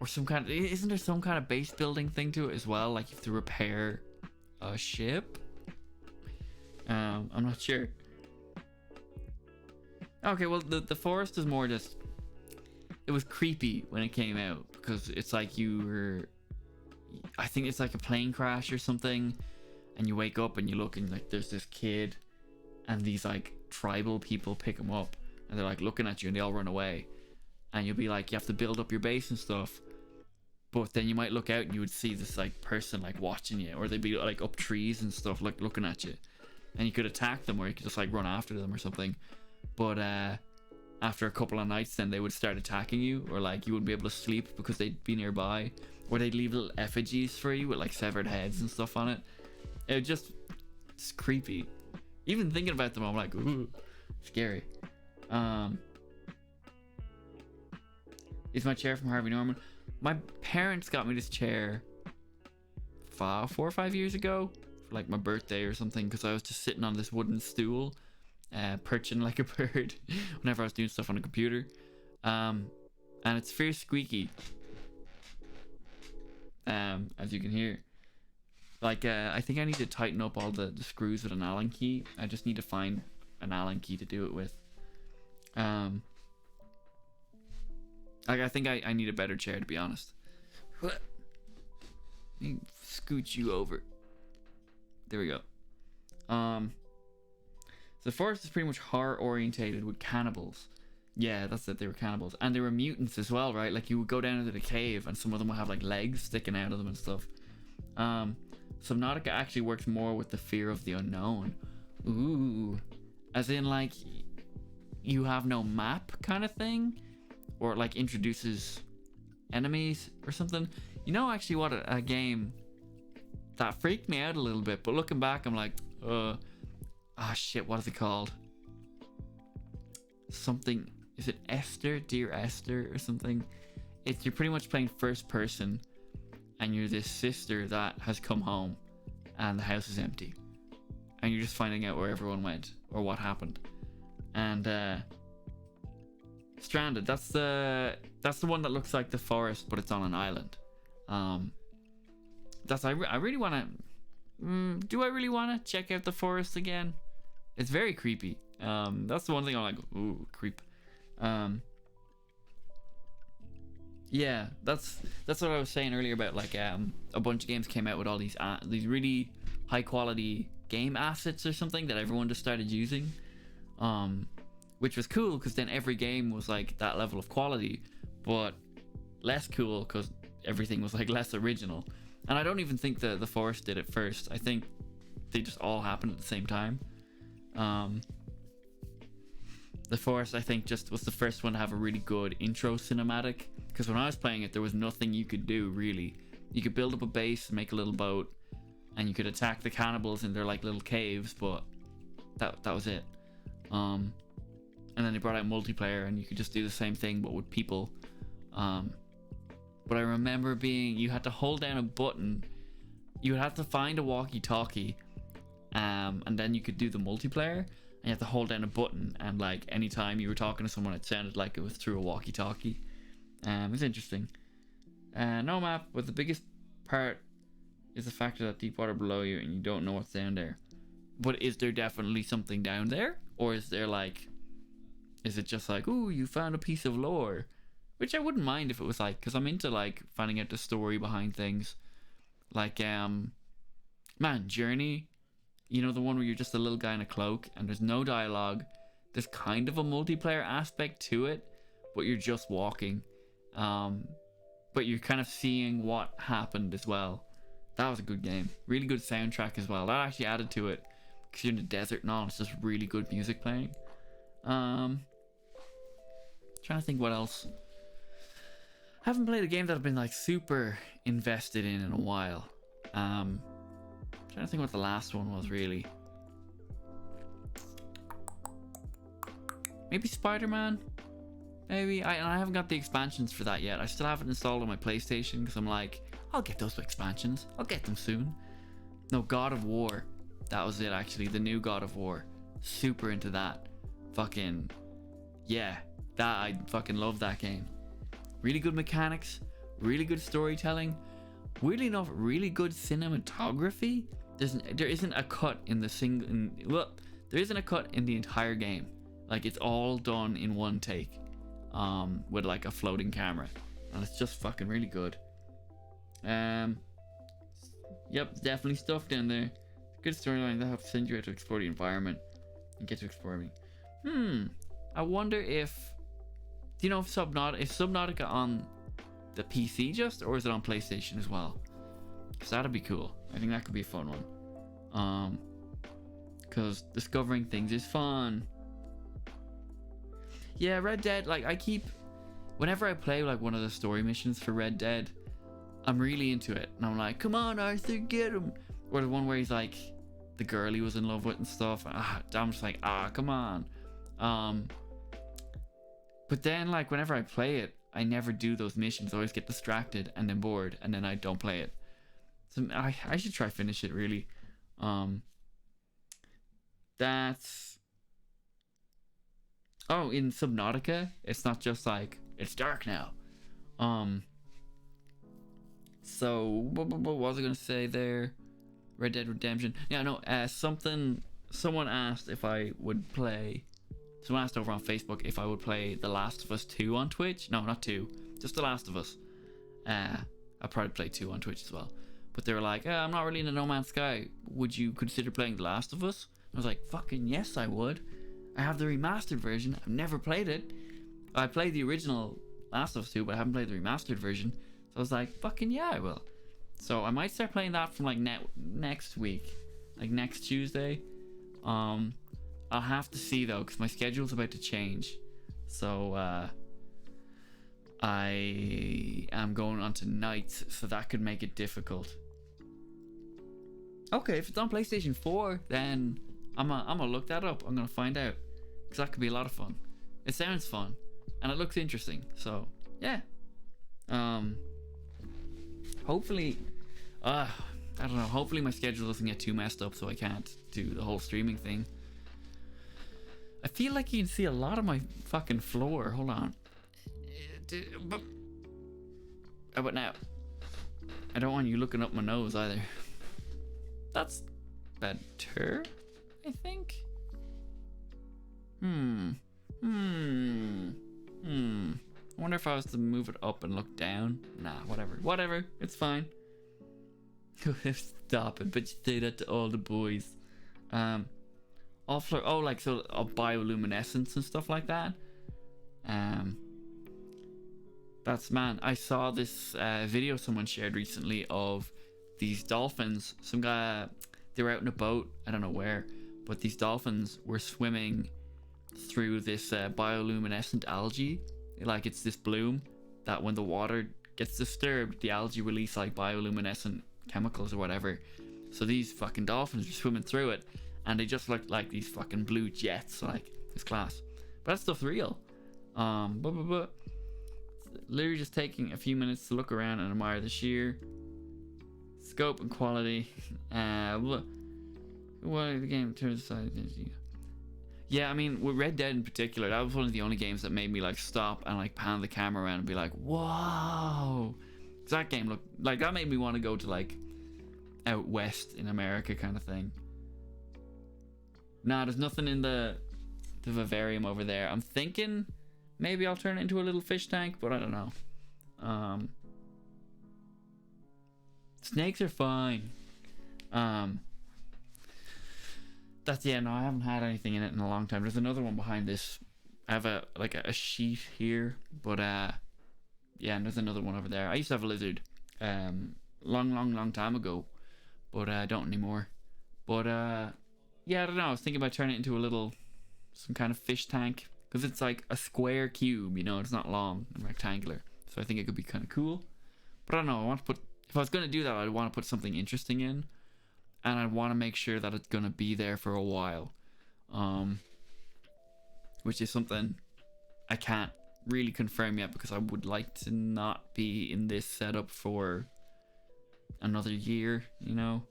Or some kind of, isn't there some kind of base building thing to it as well? Like you have to repair a ship? I'm not sure. Okay, well the Forest is more just, it was creepy when it came out because it's like I think it's like a plane crash or something, and you wake up and you look and like there's this kid and these like tribal people pick him up and they're like looking at you and they all run away, and you'll be like, you have to build up your base and stuff, but then you might look out and you would see this like person like watching you, or they'd be like up trees and stuff like looking at you, and you could attack them or you could just like run after them or something. But after a couple of nights then they would start attacking you, or like you wouldn't be able to sleep because they'd be nearby, or they'd leave little effigies for you with like severed heads and stuff on it. It's creepy. Even thinking about them I'm like, ooh, scary. Is my chair from Harvey Norman? My parents got me this chair 4 or 5 years ago for like my birthday or something, because I was just sitting on this wooden stool perching like a bird whenever I was doing stuff on a computer, and it's fierce squeaky, as you can hear. Like I think I need to tighten up all the screws with an Allen key. I just need to find an Allen key to do it with. Like I think I need a better chair, to be honest. Let me scoot you over. There we go. So The Forest is pretty much horror orientated with cannibals. Yeah, that's it, they were cannibals. And they were mutants as well, right? Like you would go down into the cave and some of them would have like legs sticking out of them and stuff. Subnautica actually works more with the fear of the unknown. Ooh. As in like you have no map kind of thing? Or it like introduces enemies or something. You know actually what a game that freaked me out a little bit, but looking back I'm like, shit, what is it called? Something, is it Esther? Dear Esther or something? You're pretty much playing first person and you're this sister that has come home and the house is empty. And you're just finding out where everyone went or what happened. And Stranded, that's the one that looks like The Forest but it's on an island. I really want to do I really want to check out The Forest again? It's very creepy. That's the one thing I'm like, ooh, creep. Yeah, that's what I was saying earlier about like a bunch of games came out with all these really high quality game assets or something that everyone just started using, which was cool because then every game was like that level of quality, but less cool because everything was like less original. And I don't even think the Forest did it first. I think they just all happened at the same time. The Forest, I think, just was the first one to have a really good intro cinematic, because when I was playing it there was nothing you could do really. You could build up a base and make a little boat and you could attack the cannibals in their like little caves, but that was it. And then they brought out multiplayer and you could just do the same thing but with people. But I remember you had to hold down a button, you would have to find a walkie-talkie, and then you could do the multiplayer, and you have to hold down a button, and like anytime you were talking to someone it sounded like it was through a walkie-talkie. It was interesting. No map, but the biggest part is the factor that deep water below you and you don't know what's down there. But is there definitely something down there, or is there like Is it just like, ooh, you found a piece of lore? Which I wouldn't mind if it was like, because I'm into like finding out the story behind things. Like, man, Journey, you know, the one where you're just a little guy in a cloak and there's no dialogue. There's kind of a multiplayer aspect to it, but you're just walking. But you're kind of seeing what happened as well. That was a good game. Really good soundtrack as well. That actually added to it. Because you're in the desert and all, it's just really good music playing. Trying to think what else. I haven't played a game that I've been like super invested in a while. Trying to think what the last one was really. Maybe Spider-Man? Maybe. I haven't got the expansions for that yet. I still haven't installed on my PlayStation because I'm like, I'll get those expansions. I'll get them soon. No, God of War. That was it actually. The new God of War. Super into that. Fucking, yeah. I fucking love that game. Really good mechanics. Really good storytelling. Weirdly enough, really good cinematography. There isn't a cut in the there isn't a cut in the entire game. Like, it's all done in one take. With like a floating camera. And it's just fucking really good. Yep, definitely stuff down there. Good storyline that helps send you out to explore the environment and get to explore me. I wonder if, do you know if Subnautica on the PC just, or is it on PlayStation as well? Because that'd be cool. I think that could be a fun one. Because discovering things is fun. Yeah, Red Dead, like whenever I play like one of the story missions for Red Dead, I'm really into it. And I'm like, come on Arthur, get him. Or the one where he's like, the girl he was in love with and stuff. I'm just like, come on. But then like whenever I play it, I never do those missions. I always get distracted and then bored and then I don't play it. So I should try finish it really. That's... Oh, in Subnautica, it's not just like, it's dark now. So, what was I going to say there? Red Dead Redemption. Yeah, no, someone asked if I would play... Someone asked over on Facebook if I would play The Last of Us 2 on Twitch. No, not 2. Just The Last of Us. I'll probably play 2 on Twitch as well. But they were like, I'm not really into No Man's Sky. Would you consider playing The Last of Us? I was like, fucking yes, I would. I have the remastered version. I've never played it. I played the original Last of Us 2, but I haven't played the remastered version. So I was like, fucking yeah, I will. So I might start playing that from like next week. Like next Tuesday. I'll have to see though, because my schedule's about to change. So I am going on to nights, so that could make it difficult. Okay, if it's on PlayStation 4, then I'm gonna look that up. I'm gonna find out, because that could be a lot of fun. It sounds fun, and it looks interesting. So yeah. Hopefully, I don't know. Hopefully my schedule doesn't get too messed up, so I can't do the whole streaming thing. I feel like you can see a lot of my fucking floor. Hold on. How about now? I don't want you looking up my nose either. That's better, I think. I wonder if I was to move it up and look down. Nah, whatever, it's fine. Stop it, but you say that to all the boys. All floor, oh, like, so bioluminescence and stuff like that. That's, man, I saw this video someone shared recently of these dolphins. Some guy, they were out in a boat, I don't know where, but these dolphins were swimming through this bioluminescent algae. Like, it's this bloom that when the water gets disturbed, the algae release like bioluminescent chemicals or whatever. So these fucking dolphins are swimming through it, and they just look like these fucking blue jets. Like, it's class. But that stuff's real. Literally just taking a few minutes to look around and admire the sheer scope and quality. What the game turns aside. Yeah, I mean, with Red Dead in particular, that was one of the only games that made me like stop and like pan the camera around and be like, whoa. 'Cause that game looked like, that made me want to go to like out west in America kind of thing. Nah, there's nothing in the the vivarium over there. I'm thinking maybe I'll turn it into a little fish tank, but I don't know. Snakes are fine. That's, yeah, no, I haven't had anything in it in a long time. There's another one behind this. I have a sheet here, but yeah, and there's another one over there. I used to have a lizard long time ago, but I don't anymore. But yeah, I don't know, I was thinking about turning it into some kind of fish tank, because it's like a square cube, you know, it's not long and rectangular, so I think it could be kind of cool. But I don't know, if I was going to do that, I'd want to put something interesting in, and I'd want to make sure that it's going to be there for a while, which is something I can't really confirm yet, because I would like to not be in this setup for another year, you know.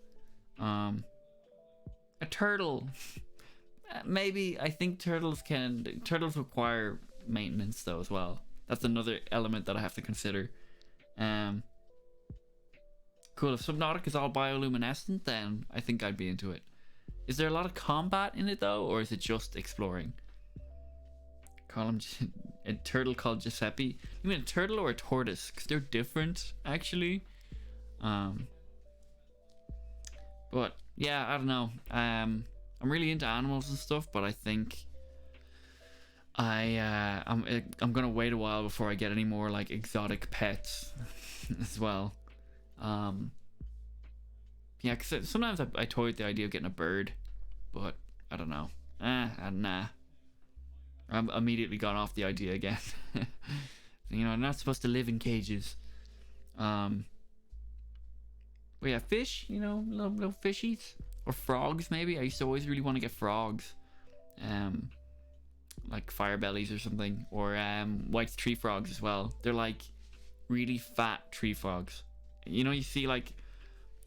A turtle, maybe. I think turtles require maintenance though as well. That's another element that I have to consider. Cool. If Subnautica is all bioluminescent, then I think I'd be into it. Is there a lot of combat in it though, or is it just exploring? Call him a turtle called Giuseppe. You mean a turtle or a tortoise? Because they're different, actually. But yeah, I don't know. I'm really into animals and stuff, but I think I'm gonna wait a while before I get any more like exotic pets as well. Yeah, because sometimes I toy with the idea of getting a bird, but I don't know. Nah. I'm immediately gone off the idea again. You know, I'm not supposed to live in cages. But yeah, fish, you know, little fishies. Or frogs, maybe. I used to always really want to get frogs. Like fire bellies or something. Or white tree frogs as well. They're like really fat tree frogs. You know, you see like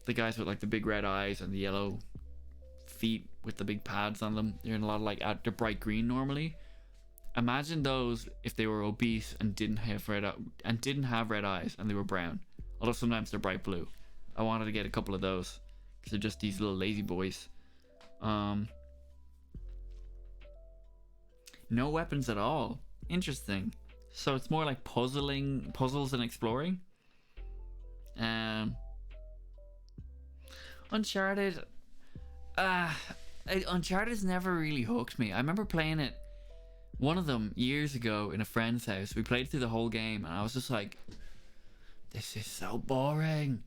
the guys with like the big red eyes and the yellow feet with the big pads on them. They're in a lot of like, they're bright green normally. Imagine those if they were obese and didn't have red eyes and they were brown. Although sometimes they're bright blue. I wanted to get a couple of those because they're just these little lazy boys. No weapons at all. Interesting. So it's more like puzzles and exploring. Uncharted. Uncharted's never really hooked me. I remember playing it, one of them, years ago in a friend's house. We played through the whole game and I was just like, this is so boring.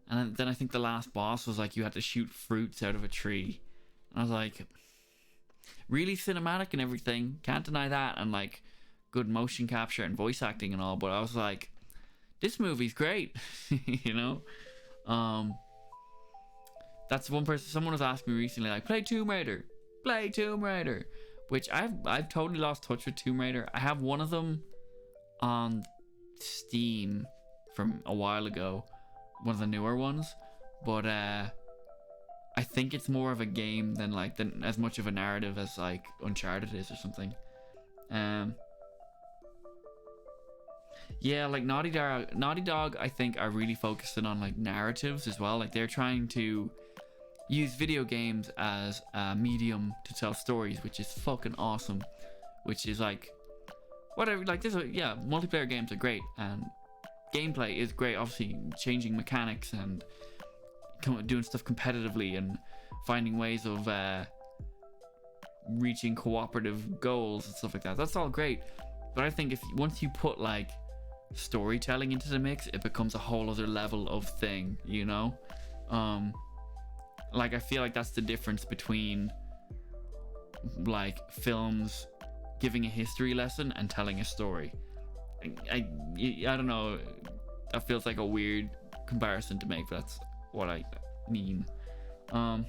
And then I think the last boss was like you had to shoot fruits out of a tree. And I was like, really cinematic and everything, can't deny that, and like good motion capture and voice acting and all, but I was like, this movie's great. You know? That's one person, someone was asking me recently, like, play Tomb Raider, which I've totally lost touch with Tomb Raider. I have one of them on Steam from a while ago, one of the newer ones, but I think it's more of a game than as much of a narrative as like Uncharted is or something. Yeah, like Naughty Dog I think are really focusing on like narratives as well. Like they're trying to use video games as a medium to tell stories, which is fucking awesome. Which is like whatever, like multiplayer games are great and gameplay is great, obviously changing mechanics and doing stuff competitively and finding ways of reaching cooperative goals and stuff like that. That's all great, but I think once you put like storytelling into the mix, it becomes a whole other level of thing, you know. Like I feel like that's the difference between like films giving a history lesson and telling a story. I don't know, that feels like a weird comparison to make, but that's what I mean. How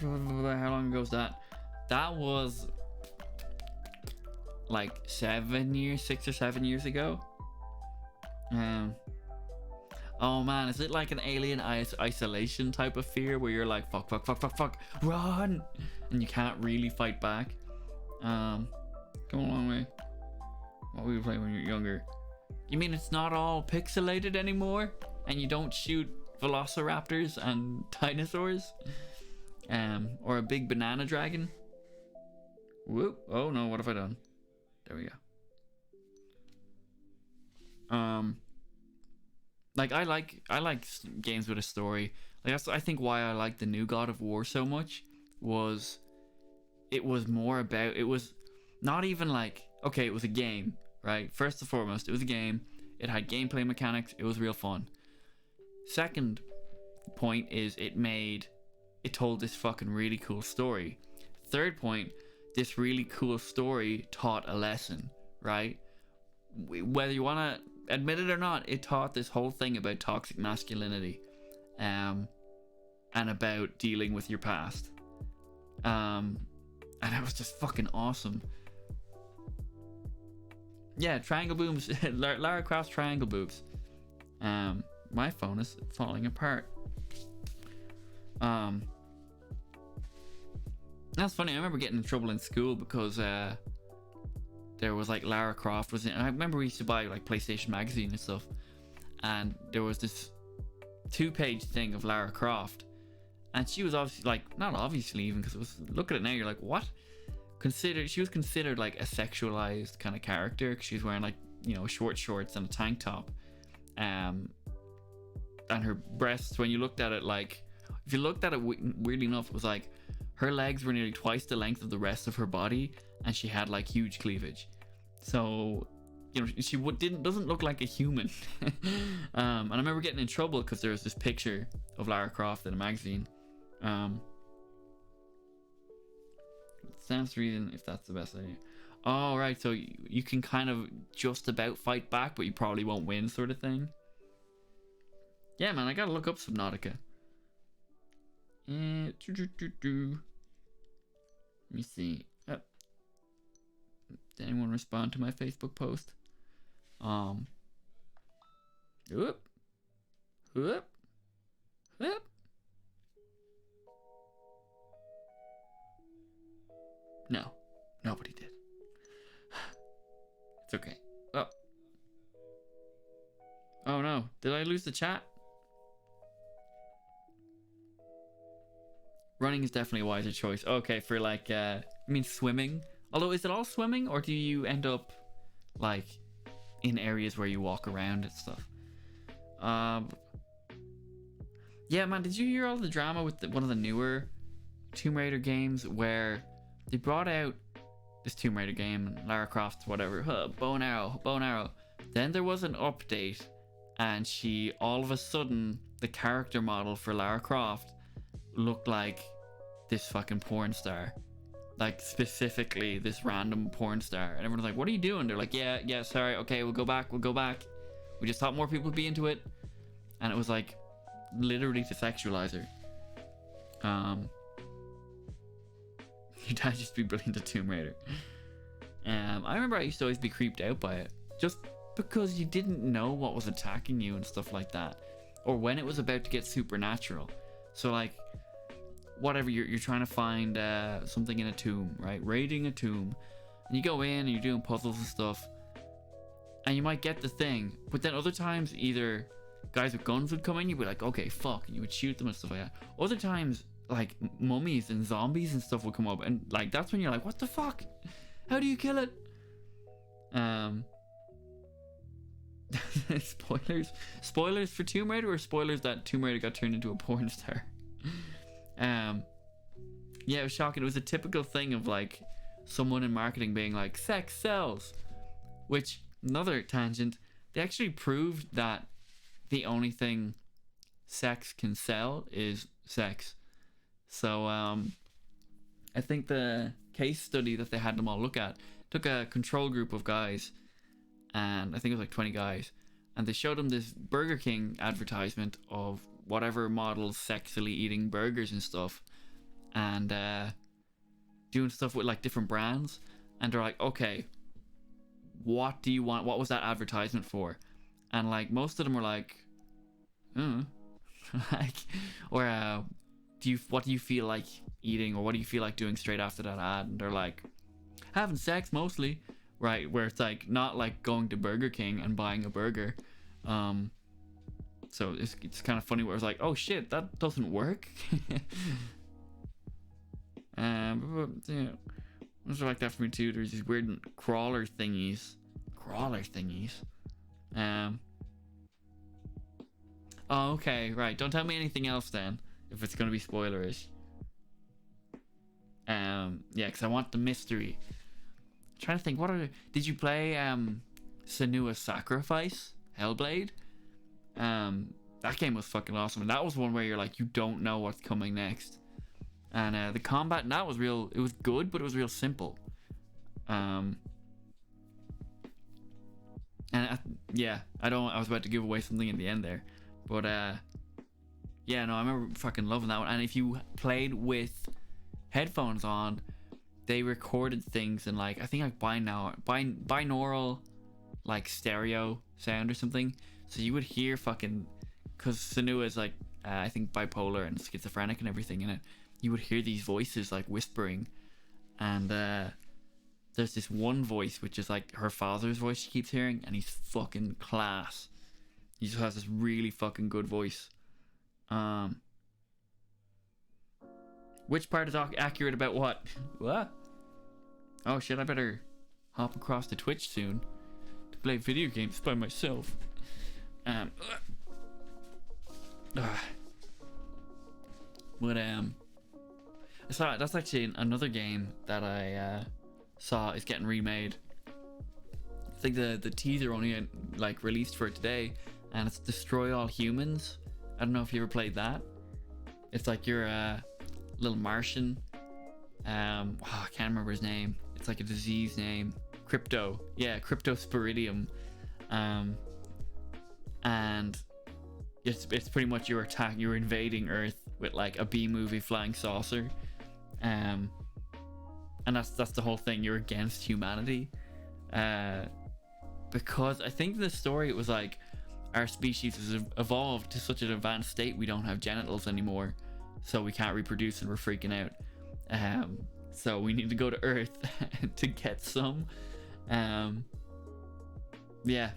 long ago was that? That was like 6 or 7 years ago. Oh man, is it like an Alien Isolation type of fear where you're like fuck, run, and you can't really fight back? Come a long way. What were you playing when you were younger? You mean it's not all pixelated anymore? And you don't shoot velociraptors and dinosaurs? or a big banana dragon. Whoop! Oh no, what have I done? There we go. Like I like games with a story. Like that's I think why I like the new God of War so much was it was more about, it was not even like, okay, it was a game, right? First and foremost, it was a game. It had gameplay mechanics. It was real fun. Second point is it told this fucking really cool story. Third point, this really cool story taught a lesson, right? Whether you want to admit it or not, it taught this whole thing about toxic masculinity, and about dealing with your past. And that was just fucking awesome. Yeah, triangle boobs. Lara Croft's triangle boobs. My phone is falling apart. That's funny. I remember getting in trouble in school because there was like Lara Croft was in. I remember we used to buy like PlayStation magazine and stuff, and there was this 2-page thing of Lara Croft, and she was obviously like, not obviously even, because it was, look at it now, you're like, what? She was considered like a sexualized kind of character because she was wearing like, you know, short shorts and a tank top, and her breasts, when you looked at it, like if you looked at it weirdly enough, it was like her legs were nearly twice the length of the rest of her body, and she had like huge cleavage. So, you know, she doesn't look like a human. And I remember getting in trouble because there was this picture of Lara Croft in a magazine. Stands to reason if that's the best idea. Oh, right, so you can kind of just about fight back, but you probably won't win, sort of thing. Yeah, man, I gotta look up Subnautica. Let me see. Oh. Did anyone respond to my Facebook post? Whoop. Whoop. Whoop. No, nobody did. It's okay. Oh. Oh no, did I lose the chat? Running is definitely a wiser choice. Okay, for like, I mean swimming. Although, is it all swimming, or do you end up like in areas where you walk around and stuff? Yeah, man, did you hear all the drama with one of the newer Tomb Raider games where they brought out this Tomb Raider game, Lara Croft, whatever, bow and arrow. Then there was an update, and she, all of a sudden, the character model for Lara Croft looked like this fucking porn star. Like, specifically this random porn star. And everyone's like, what are you doing? They're like, yeah, sorry, okay, we'll go back. We just thought more people would be into it. And it was like, literally to sexualize her. Your dad used to be brilliant at Tomb Raider. I remember I used to always be creeped out by it, just because you didn't know what was attacking you and stuff like that, or when it was about to get supernatural. So like, whatever, you're trying to find something in a tomb, right? Raiding a tomb, and you go in and you're doing puzzles and stuff, and you might get the thing, but then other times either guys with guns would come in, you'd be like, okay, fuck, and you would shoot them and stuff like that. Other times, like mummies and zombies and stuff will come up, and like that's when you're like, what the fuck? How do you kill it? Spoilers for Tomb Raider, or spoilers that Tomb Raider got turned into a porn star? Yeah, it was shocking. It was a typical thing of like someone in marketing being like, sex sells, which, another tangent, they actually proved that the only thing sex can sell is sex. So I think the case study that they had them all look at took a control group of guys, and I think it was like 20 guys, and they showed them this Burger King advertisement of whatever models sexily eating burgers and stuff, and doing stuff with like different brands, and they're like, okay, what do you want? What was that advertisement for? And like most of them were like, like, or what do you feel like eating, or what do you feel like doing straight after that ad? And they're like, having sex mostly, right? Where it's like not like going to Burger King and buying a burger. So it's kind of funny where it's like, oh shit, that doesn't work. Yeah, ones are like that for me too. There's these weird crawler thingies. Oh, okay, right. Don't tell me anything else then, if it's gonna be spoilerish. Yeah, because I want the mystery. I'm trying to think, did you play Senua's Sacrifice? Hellblade? That game was fucking awesome, and that was one where you're like, you don't know what's coming next. And the combat in that was real, it was good, but it was real simple. Yeah, I was about to give away something in the end there. But yeah, no, I remember fucking loving that one. And if you played with headphones on, they recorded things in like, I think like binaural like stereo sound or something. So you would hear fucking, because Senua is like I think bipolar and schizophrenic and everything in it. You would hear these voices like whispering, and there's this one voice which is like her father's voice she keeps hearing, and he's fucking class. He just has this really fucking good voice. Which part is accurate about what? What? Oh shit, I better hop across to Twitch soon to play video games by myself. But I saw that's actually another game that I saw is getting remade. I think the teaser only like released for it today, and it's Destroy All Humans. I don't know if you ever played that. It's like you're a little Martian. I can't remember his name. It's like a disease name. Crypto. Yeah, Cryptosporidium. And it's pretty much you're invading Earth with like a B-movie flying saucer. And that's the whole thing. You're against humanity. Because I think the story, it was like our species has evolved to such an advanced state we don't have genitals anymore, so we can't reproduce and we're freaking out. So we need to go to Earth to get some. Yeah,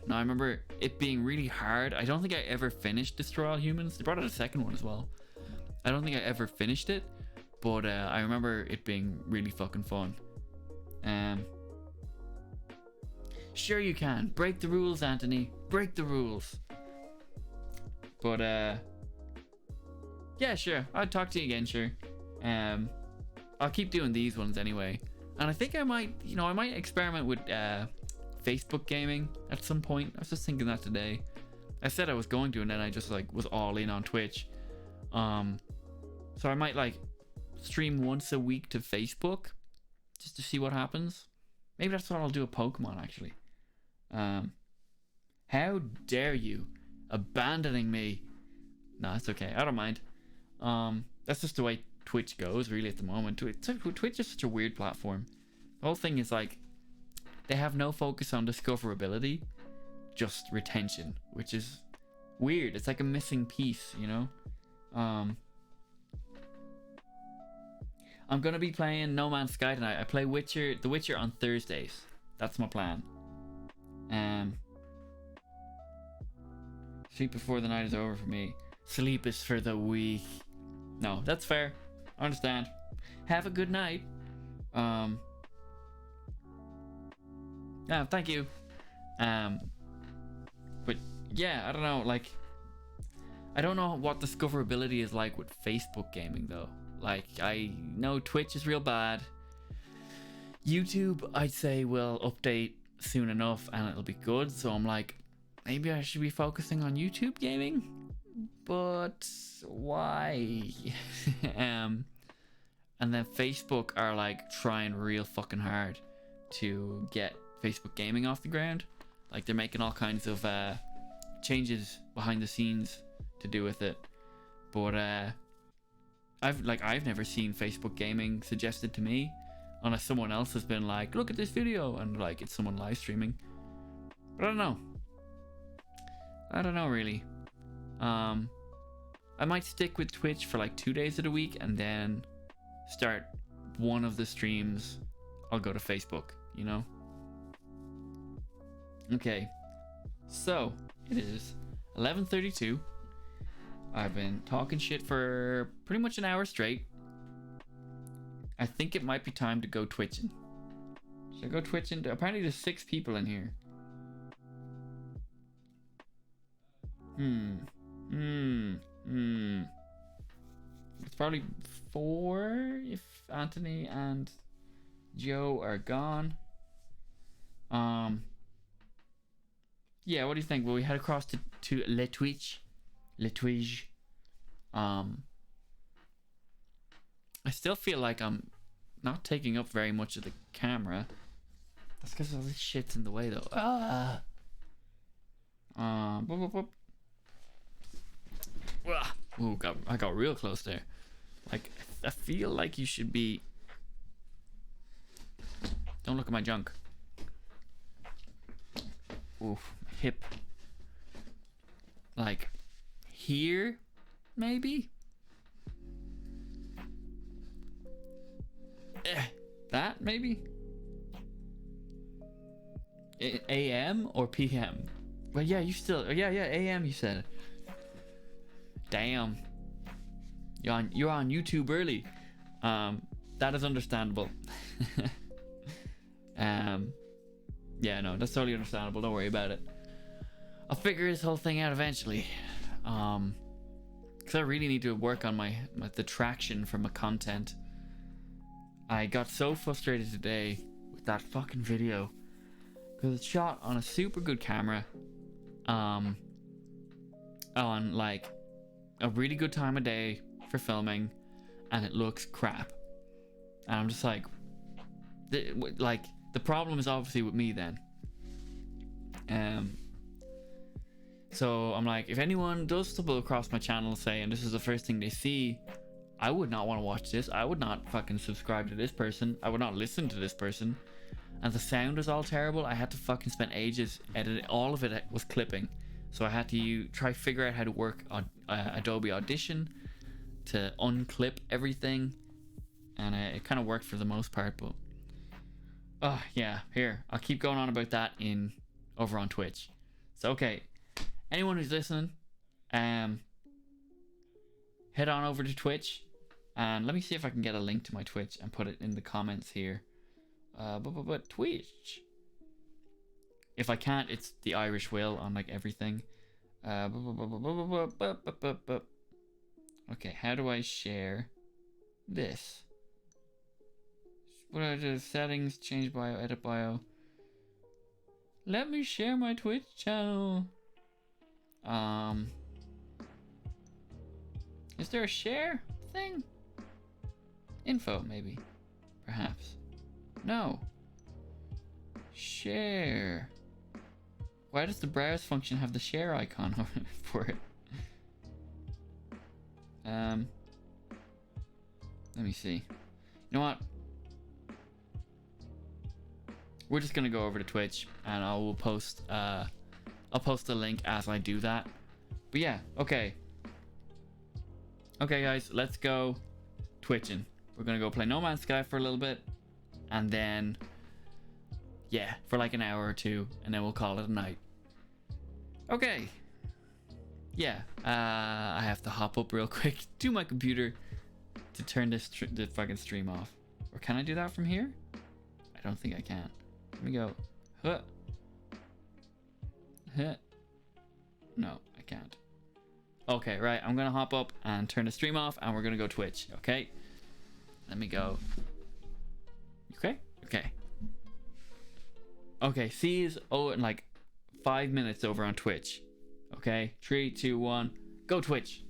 no, I remember it being really hard. I don't think I ever finished Destroy All Humans. They brought out a second one as well. I don't think I ever finished it, but I remember it being really fucking fun. Sure you can. Break the rules, Anthony. Break the rules. But yeah, sure. I'll talk to you again, sure. I'll keep doing these ones anyway. And I think I might experiment with Facebook gaming at some point. I was just thinking that today. I said I was going to, and then I just like was all in on Twitch. So I might like stream once a week to Facebook just to see what happens. Maybe that's what I'll do with Pokemon actually. How dare you abandoning me? No, it's okay. I don't mind. That's just the way Twitch goes really at the moment. Twitch is such a weird platform. The whole thing is like they have no focus on discoverability, just retention, which is weird. It's like a missing piece, you know? I'm gonna be playing No Man's Sky tonight. I play The Witcher on Thursdays. That's my plan. Sleep before the night is over for me. Sleep is for the weak. No, that's fair. I understand. Have a good night. Yeah, thank you. But yeah, I don't know, like I don't know what discoverability is like with Facebook gaming though. Like I know Twitch is real bad. YouTube I'd say will update soon enough and it'll be good, so I'm like maybe I should be focusing on YouTube gaming, but why? And then Facebook are like trying real fucking hard to get Facebook gaming off the ground. Like they're making all kinds of changes behind the scenes to do with it, but I've never seen Facebook gaming suggested to me unless someone else has been like, look at this video, and like it's someone live streaming. But I don't know really. I might stick with Twitch for like 2 days of the week and then start one of the streams. I'll go to Facebook, you know? Okay, so it is 11:32. I've been talking shit for pretty much an hour straight. I think it might be time to go twitching. Should I go twitching? Apparently there's 6 people in here. It's probably 4 if Anthony and Joe are gone. Yeah, what do you think? Will we head across to Le Twitch? Le Twitch. I still feel like I'm not taking up very much of the camera. That's because all this shit's in the way though. Boop, boop, boop. Ooh, I got real close there. Like, I feel like you should be... Don't look at my junk. Oof, hip. Like, here, maybe? That, maybe? AM or PM? Well, yeah, you still... Yeah, AM, you said. Damn. You're on YouTube early. That is understandable. Yeah, no, that's totally understandable. Don't worry about it. I'll figure this whole thing out eventually. Because I really need to work on the traction for my content. I got so frustrated today with that fucking video because it's shot on a super good camera, on like a really good time of day for filming, and it looks crap. And I'm just like, the problem is obviously with me then. So I'm like, if anyone does stumble across my channel, say, and this is the first thing they see, I would not want to watch this. I would not fucking subscribe to this person. I would not listen to this person. And the sound is all terrible. I had to fucking spend ages editing. All of it was clipping. So I had to try figure out how to work on Adobe Audition to unclip everything. And it kind of worked for the most part, but... Oh, yeah, here. I'll keep going on about that over on Twitch. So, okay. Anyone who's listening, head on over to Twitch. And let me see if I can get a link to my Twitch and put it in the comments here. But Twitch. If I can't, it's the Irish Will on like everything. Okay, how do I share this? What are the settings? Change bio, edit bio. Let me share my Twitch channel. Is there a share thing? Info, maybe. Perhaps. No. Share. Why does the browse function have the share icon for it? Let me see. You know what? We're just gonna go over to Twitch and I'll post a link as I do that. But yeah, okay. Okay guys, let's go twitching. We're gonna go play No Man's Sky for a little bit, and then yeah, for like an hour or two, and then we'll call it a night. Okay. Yeah, I have to hop up real quick to my computer to turn the fucking stream off. Or can I do that from here? I don't think I can. Let me go. Huh. Huh. No, I can't. Okay, right. I'm gonna hop up and turn the stream off, and we're gonna go Twitch. Okay. Let me go. Okay. Okay. Okay. See you in like 5 minutes over on Twitch. Okay. 3, 2, 1. Go Twitch.